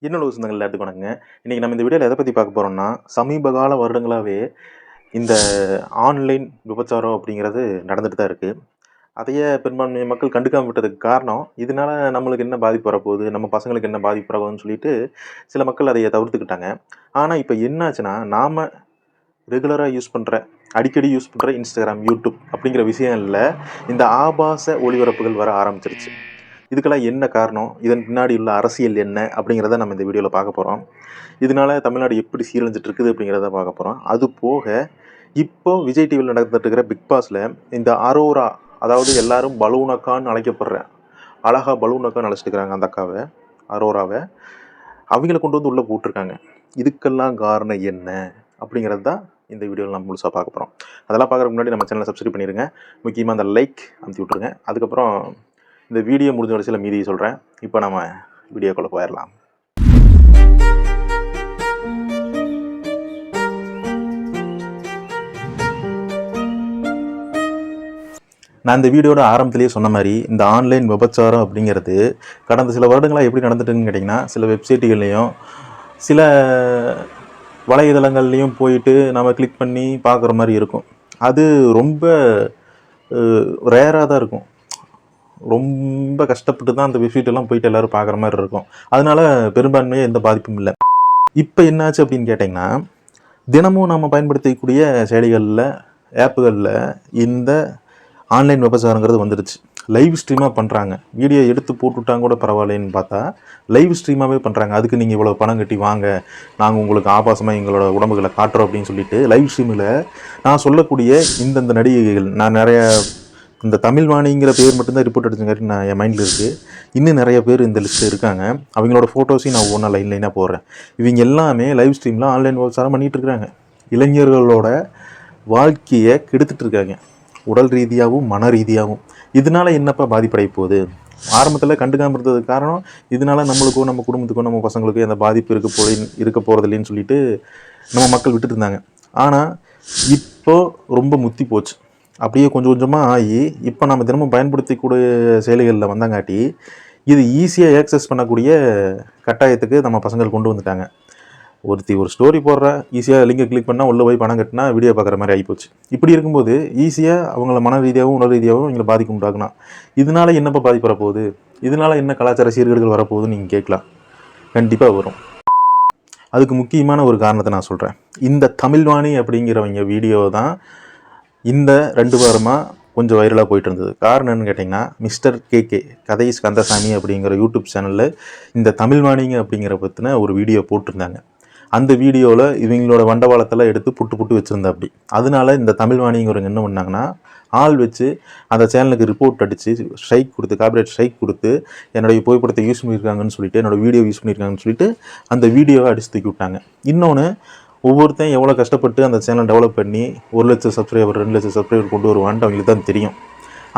என்னோட சொந்தங்கள் எல்லாத்துக்கும் வணக்கங்க. இன்னைக்கு நம்ம இந்த வீடியோவில் எதை பற்றி பார்க்க போகிறோம்னா, சமீபகால வருடங்களாகவே இந்த ஆன்லைன் விபச்சாரம் அப்படிங்கிறது நடந்துட்டு தான் இருக்குது. அதையே பெரும்பான்மை மக்கள் கண்டுக்காம விட்டதுக்கு காரணம், இதனால நம்மளுக்கு என்ன பாதிப்பு வரப்போகுது, நம்ம பசங்களுக்கு என்ன பாதிப்பு வரப்போகுதுன்னு சொல்லிட்டு சில மக்கள் அதை தவிர்த்துக்கிட்டாங்க. ஆனால் இப்போ என்னாச்சுன்னா, நாம் ரெகுலராக யூஸ் பண்ணுற அடிக்கடி யூஸ் பண்ணுற இன்ஸ்டாகிராம், யூடியூப் அப்படிங்கிற விஷயங்களில் இந்த ஆபாச ஒளிபரப்புகள் வர ஆரம்பிச்சிருச்சு. இதுக்கெல்லாம் என்ன காரணம், இதன் பின்னாடி உள்ள அரசியல் என்ன அப்படிங்கிறத நம்ம இந்த வீடியோவில் பார்க்க போகிறோம். இதனால தமிழ்நாடு எப்படி சீரழிஞ்சிட்டு இருக்குது அப்படிங்கிறத பார்க்க போகிறோம். அது போக இப்போது விஜய் டிவியில் நடந்துட்டு இருக்கிற பிக் பாஸில் இந்த அரோரா, அதாவது எல்லாரும் பலூனக்கான்னு அழைக்கப்படுற அழகா பலூனக்கான்னு அழைச்சிட்டு இருக்கிறாங்க அந்த அக்காவை, அரோராவை. அவங்கள கொண்டு வந்து உள்ளே போட்டிருக்காங்க. இதுக்கெல்லாம் காரணம் என்ன அப்படிங்கிறது தான் இந்த வீடியோவில் நம்ம முழுசாக பார்க்க போகிறோம். அதெல்லாம் பார்க்குறதுக்கு முன்னாடி நம்ம சேனலை சப்ஸ்கிரைப் பண்ணிடுங்க. முக்கியமாக அந்த லைக் அமுத்தி விட்ருங்க. அதுக்கப்புறம் இந்த வீடியோ முடிஞ்ச வரைக்கும் மீதியை சொல்கிறேன். இப்போ நம்ம வீடியோக்குள்ளே போயிடலாம். நான் இந்த வீடியோட ஆரம்பத்திலேயே சொன்ன மாதிரி, இந்த ஆன்லைன் விபச்சாரம் அப்படிங்கிறது கடந்த சில வருடங்களாக எப்படி நடந்துட்டுன்னு கேட்டிங்கன்னா, சில வெப்சைட்டுகள்லேயும் சில வலைதளங்கள்லேயும் போயிட்டு நம்ம கிளிக் பண்ணி பார்க்குற மாதிரி இருக்கும். அது ரொம்ப ரேராக தான் இருக்கும். ரொம்ப கஷ்டப்பட்டு தான் அந்த வெப்சைட்டெல்லாம் போயிட்டு எல்லோரும் பார்க்குற மாதிரி இருக்கும். அதனால பெரும்பான்மையாக எந்த பாதிப்பும் இல்லை. இப்போ என்னாச்சு அப்படின்னு கேட்டிங்கன்னா, தினமும் நம்ம பயன்படுத்தக்கூடிய செயலிகளில், ஆப்புகளில் இந்த ஆன்லைன் விபச்சாரங்கிறது வந்துடுச்சு. லைவ் ஸ்ட்ரீமாக பண்ணுறாங்க. வீடியோ எடுத்து போட்டுவிட்டாங்க கூட பரவாயில்லைன்னு பார்த்தா லைவ் ஸ்ட்ரீமாகவே பண்ணுறாங்க. அதுக்கு நீங்கள் இவ்வளோ பணம் கட்டி வாங்க, நாங்கள் உங்களுக்கு ஆபாசமாக எங்களோட உடம்புகளை காட்டுறோம் அப்படின்னு சொல்லிட்டு லைவ் ஸ்ட்ரீமில் நான் சொல்லக்கூடிய இந்தந்த நடிகைகள், நான் நிறைய இந்த தமிழ்வாணிங்கிற பேர் மட்டும்தான் ரிப்போர்ட் அடிச்சுங்காட்டி நான் என் மைண்டில் இருக்குது. இன்னும் நிறைய பேர் இந்த லிஸ்ட்டில் இருக்காங்க. அவங்களோட ஃபோட்டோஸையும் நான் ஒவ்வொன்றா லைனாக போடுறேன். இவங்க எல்லாமே லைவ் ஸ்ட்ரீமில் ஆன்லைன் விபச்சாரம் பண்ணிகிட்டு இருக்கிறாங்க. இளைஞர்களோட வாழ்க்கையை கெடுத்துட்டு இருக்காங்க, உடல் ரீதியாகவும் மன ரீதியாகவும். இதனால் என்னப்பா பாதிப்படைய போகுது? ஆரம்பத்தில் கண்டுக்காமல் இருந்ததுக்கு காரணம், இதனால் நம்மளுக்கோ நம்ம குடும்பத்துக்கோ நம்ம பசங்களுக்கோ எந்த பாதிப்பு இருக்க போகிறதில்லைன்னு சொல்லிட்டு நம்ம மக்கள் விட்டுட்டு இருந்தாங்க. ஆனால் இப்போது ரொம்ப முத்தி போச்சு. அப்படியே கொஞ்சம் கொஞ்சமாக ஆகி இப்போ நம்ம தினமும் பயன்படுத்தக்கூடிய செயலிகளில் வந்தாங்காட்டி இது ஈஸியாக ஆக்சஸ் பண்ணக்கூடிய கட்டாயத்துக்கு நம்ம பசங்கள் கொண்டு வந்துட்டாங்க. ஒரு ஸ்டோரி போடுற, ஈஸியாக லிங்கை கிளிக் பண்ணால் உள்ளே போய் பணம் கட்டினா வீடியோ பார்க்குற மாதிரி ஆகிப்போச்சு. இப்படி இருக்கும்போது ஈஸியாக அவங்கள மன ரீதியாகவும் உடல் ரீதியாகவும் இவங்களை பாதிக்க உண்டாக்குனா, இதனால் என்னப்போ பாதிப்பு வரப்போகுது, இதனால் என்ன கலாச்சார சீர்கேடுகள் வரப்போகுதுன்னு நீங்கள் கேட்கலாம். கண்டிப்பாக வரும். அதுக்கு முக்கியமான ஒரு காரணத்தை நான் சொல்கிறேன். இந்த தமிழ்வாணி அப்படிங்கிறவங்க வீடியோ தான் இந்த 2 வாரமாக கொஞ்சம் வைரலாக போயிட்டு இருந்தது. காரணம் என்னன்னு கேட்டிங்கன்னா, மிஸ்டர் கேகே கதை கந்தசாமி அப்படிங்கிற யூடியூப் சேனலில் இந்த தமிழ்வாணிங்க அப்படிங்கிற பற்றின ஒரு வீடியோ போட்டிருந்தாங்க. அந்த வீடியோவில் இவங்களோட வண்டவாளத்தெல்லாம் எடுத்து புட்டு வச்சுருந்தா அப்படி. அதனால இந்த தமிழ்வாணிங்கிறவங்க என்ன பண்ணாங்கன்னா, ஆள் வச்சு அந்த சேனலுக்கு ரிப்போர்ட் அடித்து ஸ்ட்ரைக் கொடுத்து, காப்பிரைட் ஸ்ட்ரைக் கொடுத்து, என்னுடைய புகைப்படத்தை யூஸ் பண்ணியிருக்காங்கன்னு சொல்லிட்டு, என்னோடய வீடியோ யூஸ் பண்ணியிருக்காங்கன்னு சொல்லிட்டு அந்த வீடியோவை அடித்து தூக்கி விட்டாங்க. இன்னொன்று, ஒவ்வொருத்தையும் எவ்வளோ கஷ்டப்பட்டு அந்த சேனல் டெவலப் பண்ணி 1 லட்சம் சப்ஸ்கிரைபர் 2 லட்சம் சப்ஸ்கிரைபர் கொண்டு வருவான்ட்டு அவங்களுக்கு தான் தெரியும்.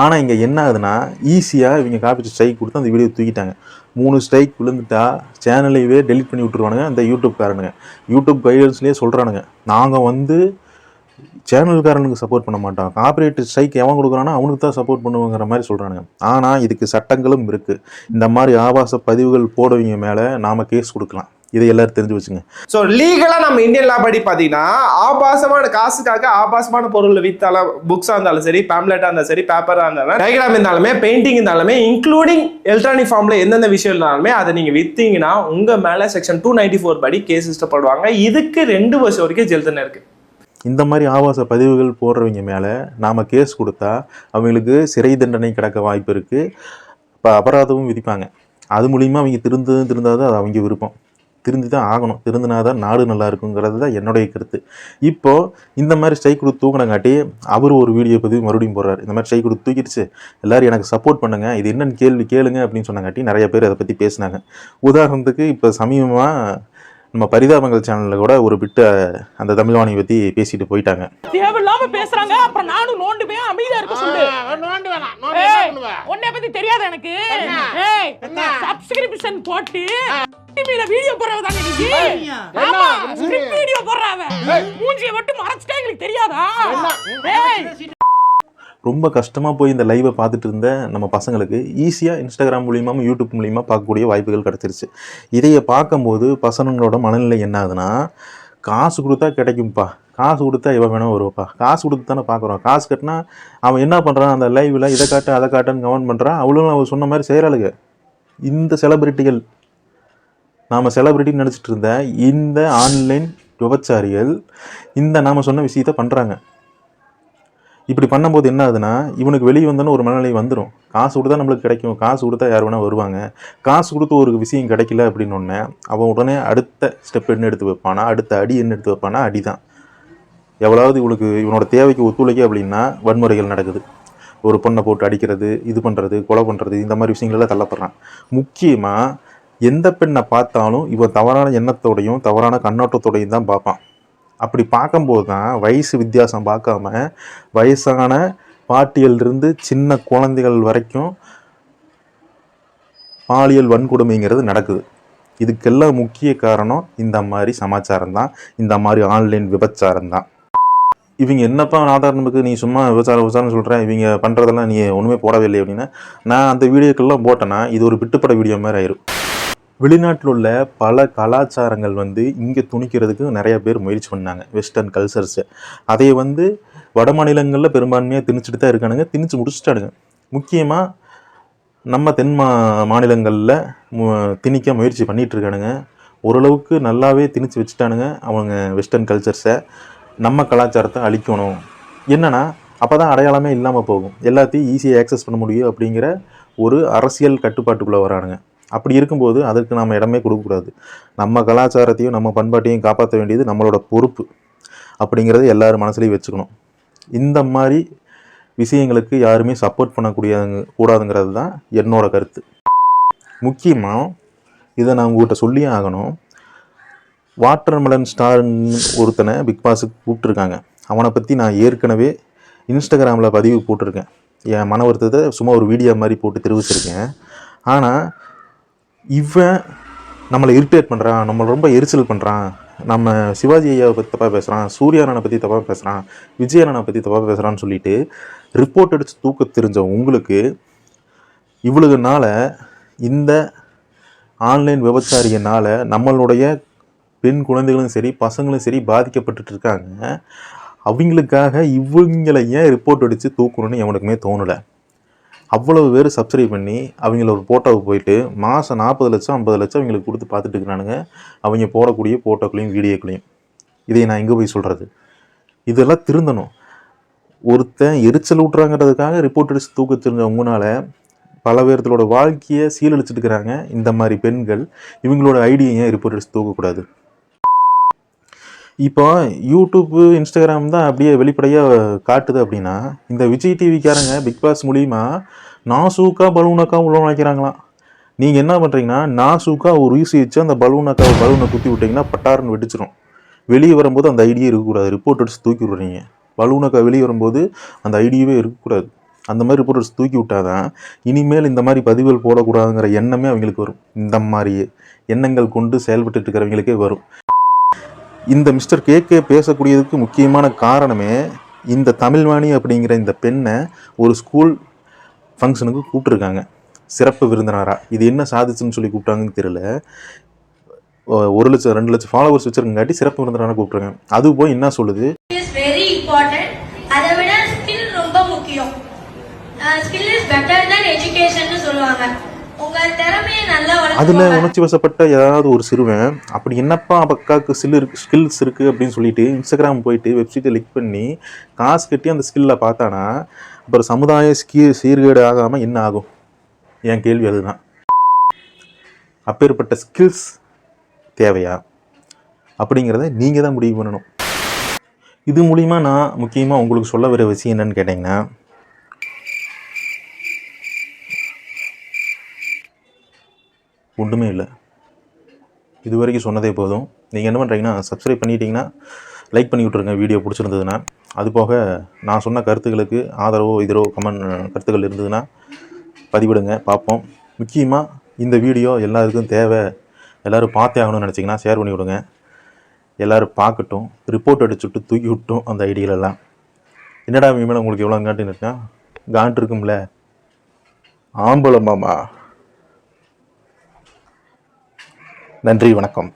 ஆனால் இங்கே என்ன ஆகுதுன்னா, ஈஸியாக இவங்க காப்பி ஸ்ட்ரைக் கொடுத்து அந்த வீடியோ தூக்கிட்டாங்க. 3 ஸ்ட்ரைக் விழுந்துட்டா சேனலையே டெலிட் பண்ணி விட்டுருவானுங்க அந்த யூடியூப்காரனுங்க. யூடியூப் கைடன்ஸ்லேயே சொல்கிறானுங்க, நாங்கள் சேனல்காரனுக்கு சப்போர்ட் பண்ண மாட்டோம், காப்பிரைட் ஸ்ட்ரைக் எவன் கொடுக்குறானோ அவனுக்கு தான் சப்போர்ட் பண்ணுவோங்கிற மாதிரி சொல்கிறானுங்க. ஆனால் இதுக்கு சட்டங்களும் இருக்குது. இந்த மாதிரி ஆபாச பதிவுகள் போடுவீங்க மேலே நாம் கேஸ் கொடுக்கலாம். இதை எல்லாரும் தெரிஞ்சு வச்சுங்க. ஸோ லீகலாக நம்ம இந்தியன் லா படி பார்த்தீங்கன்னா, ஆபாசமான காசுக்காக ஆபாசமான பொருள் வித்தாலும், புக்ஸாக இருந்தாலும் சரி, பேம்லெட்டாக இருந்தாலும் சரி, பேப்பராக இருந்தாலும், டயக்ராம் இருந்தாலுமே, பெயிண்டிங் இருந்தாலுமே, இன்க்ளூடிங் எலக்ட்ரானிக் ஃபார்மில் எந்தெந்த விஷயம் இருந்தாலுமே அதை நீங்கள் விற்றீங்கன்னா உங்கள் மேலே செக்ஷன் 294 படி கேஸ் இஷ்டப்படுவாங்க. இதுக்கு 2 வருஷம் வரைக்கும் ஜெயில் தண்டனை இருக்குது. இந்த மாதிரி ஆபாச பதிவுகள் போடுறவங்க மேலே நாம் கேஸ் கொடுத்தா அவங்களுக்கு சிறை தண்டனை கிடக்க வாய்ப்பு இருக்குது. இப்போ அபராதமும் விதிப்பாங்க. அது மூலிமா அவங்க திருந்தாது, அது அவங்க விருப்பம். திருந்து தான் ஆகணும். திருந்தினா தான் நாடு நல்லா இருக்குங்கிறது தான் என்னுடைய கருத்து. இப்போது இந்த மாதிரி ஸ்ட்ரைக் கொடுத்து தூக்கினங்காட்டி அவர் ஒரு வீடியோ பதிவு மறுபடியும் போடுறாரு. இந்த மாதிரி ஸ்ட்ரைக் கொடுத்து தூக்கிடுச்சு, எல்லோரும் எனக்கு சப்போர்ட் பண்ணுங்கள், இது என்னென்னு கேள்வி கேளுங்க அப்படின்னு சொன்னங்காட்டி நிறைய பேர் அதை பற்றி பேசினாங்க. உதாரணத்துக்கு இப்போ சமீபமாக நம்ம பரிதாபங்கள் சேனலில் கூட ஒரு பிட்டு அந்த தமிழ்வாணியை பற்றி பேசிட்டு போயிட்டாங்க. தேவையில்லாம பேசுறாங்க, அப்புறம் நானும் நோண்டுவே, அமைதியா இருக்க சொல்லு. உன்னை பத்தி தெரியாத எனக்கு. சப்ஸ்கிரிப்ஷன் போட்டு டிவில வீடியோ போறவதாங்க நீ. ஆமா, ஸ்கிரிப்ட் வீடியோ போறவ. மூஞ்சியை மட்டும் மறைச்சிட்டே எங்களுக்கு தெரியாதா? ரொம்ப கஷ்டமாக போய் இந்த லைவை பார்த்துட்டு இருந்த நம்ம பசங்களுக்கு ஈஸியாக இன்ஸ்டாகிராம் மூலியமாக யூடியூப் மூலிமா பார்க்கக்கூடிய வாய்ப்புகள் கிடச்சிருச்சு. இதையை பார்க்கும்போது பசங்களோட மனநிலை என்ன ஆகுதுன்னா, காசு கொடுத்தா கிடைக்கும்ப்பா, காசு கொடுத்தா எவன் வேணால் வருவாப்பா, காசு கொடுத்து தானே பார்க்குறோம், காசு கட்டினா அவன் என்ன பண்ணுறான் அந்த லைவில் இதை காட்டு அதை காட்டுன்னு கமெண்ட் பண்ணுறான், அவளும் அவன் சொன்ன மாதிரி செய்கிறாளுங்க. இந்த செலிபிரிட்டிகள், நாம் செலிபிரிட்டின்னு நினச்சிட்டு இருந்த இந்த ஆன்லைன் விபச்சாரிகள் இந்த நாம் சொன்ன விஷயத்த பண்ணுறாங்க. இப்படி பண்ணும்போது என்ன ஆகுதுன்னா, இவனுக்கு வெளியே வந்தோன்னு ஒரு மனநிலை வந்துடும். காசு கொடுத்தா நம்மளுக்கு கிடைக்கும், காசு கொடுத்தா யார் வேணால் வருவாங்க, காசு கொடுத்து ஒரு விஷயம் கிடைக்கல அப்படின்னு ஒன்று அவன் உடனே அடுத்த ஸ்டெப் என்ன எடுத்து வைப்பானா, அடுத்த அடி என்ன எடுத்து வைப்பானா, அடி தான். எவ்வளவு இவனுக்கு இவனோட தேவைக்கு ஒத்துழைக்க அப்படின்னா வன்முறைகள் நடக்குது. ஒரு பொண்ணை போட்டு அடிக்கிறது, இது பண்ணுறது, கொலை பண்ணுறது, இந்த மாதிரி விஷயங்களெல்லாம் தள்ளப்படுறான். முக்கியமாக எந்த பெண்ணை பார்த்தாலும் இவன் தவறான எண்ணத்தோடையும் தவறான கண்ணோட்டத்தோடையும் தான் பார்ப்பான். அப்படி பார்க்கும்போது தான் வயசு வித்தியாசம் பார்க்காம வயசான பாட்டியலிருந்து சின்ன குழந்தைகள் வரைக்கும் பாலியல் வன்கொடுமைங்கிறது நடக்குது. இதுக்கெல்லாம் முக்கிய காரணம் இந்த மாதிரி சமாச்சாரம் தான், இந்த மாதிரி ஆன்லைன் விபச்சாரம் தான். இவங்க என்னப்பா ஆதாரனுக்கு நீ சும்மா விபச்சாரம் சொல்கிறேன், இவங்க பண்ணுறதெல்லாம் நீ ஒன்றுமே போடவே இல்லை அப்படின்னா, நான் அந்த வீடியோக்கெல்லாம் போட்டேன்னா இது ஒரு பிட்டுப்பட வீடியோ மாதிரி ஆயிரும். வெளிநாட்டில் உள்ள பல கலாச்சாரங்கள் இங்கே துணிக்கிறதுக்கு நிறைய பேர் முயற்சி பண்ணாங்க, வெஸ்டர்ன் கல்ச்சர்ஸு. அதை வட மாநிலங்களில் பெரும்பான்மையாக திணிச்சுட்டு தான் இருக்கானுங்க, திணிச்சு முடிச்சுட்டானுங்க. முக்கியமாக நம்ம தென் மாநிலங்களில் திணிக்க முயற்சி பண்ணிகிட்டு இருக்கானுங்க. ஓரளவுக்கு நல்லாவே திணிச்சு வச்சுட்டானுங்க அவங்க வெஸ்டர்ன் கல்ச்சர்ஸை. நம்ம கலாச்சாரத்தை அழிக்கணும், என்னென்னா அப்போ தான் அடையாளமே இல்லாமல் போகும், எல்லாத்தையும் ஈஸியாக ஆக்சஸ் பண்ண முடியும் அப்படிங்கிற ஒரு அரசியல் கட்டுப்பாட்டுக்குள்ளே வரானுங்க. அப்படி இருக்கும்போது அதற்கு நாம் இடமே கொடுக்கக்கூடாது. நம்ம கலாச்சாரத்தையும் நம்ம பண்பாட்டையும் காப்பாற்ற வேண்டியது நம்மளோட பொறுப்பு அப்படிங்கிறது எல்லாரும் மனசுலையும் வச்சுக்கணும். இந்த மாதிரி விஷயங்களுக்கு யாருமே சப்போர்ட் கூடாதுங்கிறது தான் என்னோட கருத்து. முக்கியமாக இதை நான் உங்கள்கிட்ட சொல்லியே ஆகணும். வாட்டர்மெலன் ஸ்டார்னு ஒருத்தனை பிக் பாஸுக்கு கூப்பிட்ருக்காங்க. அவனை பற்றி நான் ஏற்கனவே இன்ஸ்டாகிராமில் பதிவு போட்டிருக்கேன். என் மன வருத்தத்தை சும்மா ஒரு வீடியோ மாதிரி போட்டு தெரிவிச்சிருக்கேன். ஆனால் இவன் நம்மளை இரிட்டேட் பண்ணுறான், நம்மளை ரொம்ப எரிச்சல் பண்ணுறான், நம்ம சிவாஜி ஐயாவை பற்றி தப்பாக பேசுகிறான், சூர்யானனை பற்றி தப்பாக பேசுகிறான், விஜயனனை பற்றி தப்பாக பேசுகிறான்னு சொல்லிட்டு ரிப்போர்ட் அடித்து தூக்க தெரிஞ்ச உங்களுக்கு இவ்வளவுனால இந்த ஆன்லைன் விபச்சாரியினால் நம்மளுடைய பெண் குழந்தைகளும் சரி பசங்களும் சரி பாதிக்கப்பட்டுட்டு இருக்காங்க. அவங்களுக்காக இவங்களை ஏன் ரிப்போர்ட் அடித்து தூக்கணும்னு எவனுக்குமே தோணலை. அவ்வளவு பேர் சப்ஸ்கிரைப் பண்ணி அவங்கள ஒரு ஃபோட்டோவுக்கு போயிட்டு மாதம் 40 லட்சம் 50 லட்சம் அவங்களுக்கு கொடுத்து பார்த்துட்டு இருக்கிறானுங்க, அவங்க போடக்கூடிய ஃபோட்டோக்களையும் வீடியோக்களையும். இதை நான் எங்கே போய் சொல்கிறது? இதெல்லாம் திருந்தணும். ஒருத்தன் எரிச்சல் விட்றாங்கிறதுக்காக ரிப்போர்ட் அடித்து தூக்க தெரிஞ்ச உங்களால் பல பேர்த்தோட வாழ்க்கையை சீரழிச்சிட்டு இருக்கிறாங்க இந்த மாதிரி பெண்கள். இவங்களோட ஐடியை ஏன் ரிப்போர்ட் அடித்து தூக்கக்கூடாது? இப்போ யூடியூப்பு இன்ஸ்டாகிராம் தான் அப்படியே வெளிப்படையாக காட்டுது அப்படின்னா, இந்த விஜய் டிவிக்காரங்க பிக் பாஸ் மூலிமா நாசூக்கா பலூனக்கா உள்ள வைக்கிறாங்களாம். நீங்கள் என்ன பண்ணுறீங்கன்னா, நாசூக்கா ஒரு யூசி வச்சு அந்த பலூனை குத்தி விட்டிங்கன்னா பட்டாருன்னு வெடிச்சிடும். வெளியே வரும்போது அந்த ஐடியே இருக்கக்கூடாது, ரிப்போர்ட் அடிச்சு தூக்கி விடுறீங்க. பலூனக்கா வெளியே வரும்போது அந்த ஐடியவே இருக்கக்கூடாது. அந்த மாதிரி ரிப்போர்ட் அடிச்சு தூக்கி விட்டாதான் இனிமேல் இந்த மாதிரி பதிவுகள் போடக்கூடாதுங்கிற எண்ணமே அவங்களுக்கு வரும். இந்த மாதிரி எண்ணங்கள் கொண்டு செயல்பட்டு இருக்கிறவங்களுக்கே வரும். இந்த மிஸ்டர் கேகே பேசக்கூடியதுக்கு முக்கியமான காரணமே இந்த தமிழ்வாணி அப்படிங்கிற இந்த பெண்ணை ஒரு ஸ்கூல் ஃபங்க்ஷனுக்கு கூப்பிட்டுருக்காங்க சிறப்பு விருந்தினராக. இது என்ன சாதிச்சுன்னு சொல்லி கூப்பிட்டாங்கன்னு தெரியல. 1 லட்சம் 2 லட்சம் ஃபாலோவர்ஸ் வச்சிருக்காட்டி சிறப்பு விருந்தினராக கூப்பிட்டுருக்காங்க. அது போய் என்ன சொல்லுது, வெரி இம்பார்ட்டன்ட். அதை விட ஸ்கில் ரொம்ப முக்கியம். Skill is better then education சொல்லுவாங்க. உங்க திறமையை நல்லா அதில் உணர்ச்சி வசப்பட்ட ஏதாவது ஒரு சிறுவன் அப்படி என்னப்பா அக்காவுக்கு ஸ்கில்ஸ் இருக்குது அப்படின்னு சொல்லிட்டு இன்ஸ்டாகிராம் போயிட்டு வெப்சைட்டை லிக் பண்ணி காசு கட்டி அந்த ஸ்கில்லை பார்த்தானா அப்புறம் சமுதாய சீர்கேடு ஆகாமல் என்ன ஆகும்? என் கேள்வி அதுதான். அப்பேற்பட்ட ஸ்கில்ஸ் தேவையா அப்படிங்கிறத நீங்கள் தான் முடிவு பண்ணணும். இது மூலிமா நான் முக்கியமாக உங்களுக்கு சொல்ல வர விஷயம் என்னன்னு கேட்டிங்கன்னா, ஒன்றுமே இல்லை. இது வரைக்கும் சொன்னதே போதும். நீங்கள் என்ன பண்ணுறீங்கன்னா, சப்ஸ்கிரைப் பண்ணிட்டீங்கன்னா லைக் பண்ணி விட்ருங்க வீடியோ பிடிச்சிருந்ததுன்னா. அதுபோக நான் சொன்ன கருத்துக்களுக்கு ஆதரவோ இதரோ கருத்துக்கள் இருந்ததுன்னா பதிவிடுங்க, பார்ப்போம். முக்கியமாக இந்த வீடியோ எல்லாருக்கும் தேவை, எல்லோரும் பார்த்தே ஆகணும்னு நினச்சிங்கன்னா ஷேர் பண்ணி விடுங்க. எல்லோரும் பார்க்கட்டும், ரிப்போர்ட் அடிச்சுட்டு தூக்கி விட்டோம் அந்த ஐடியிலெல்லாம். என்னடா இவன் மேலே உங்களுக்கு எவ்வளோ காட்டுன்னு இருக்கா? காண்டு இருக்கும்ல, ஆம்பளம் மாமா. நன்றி, வணக்கம்.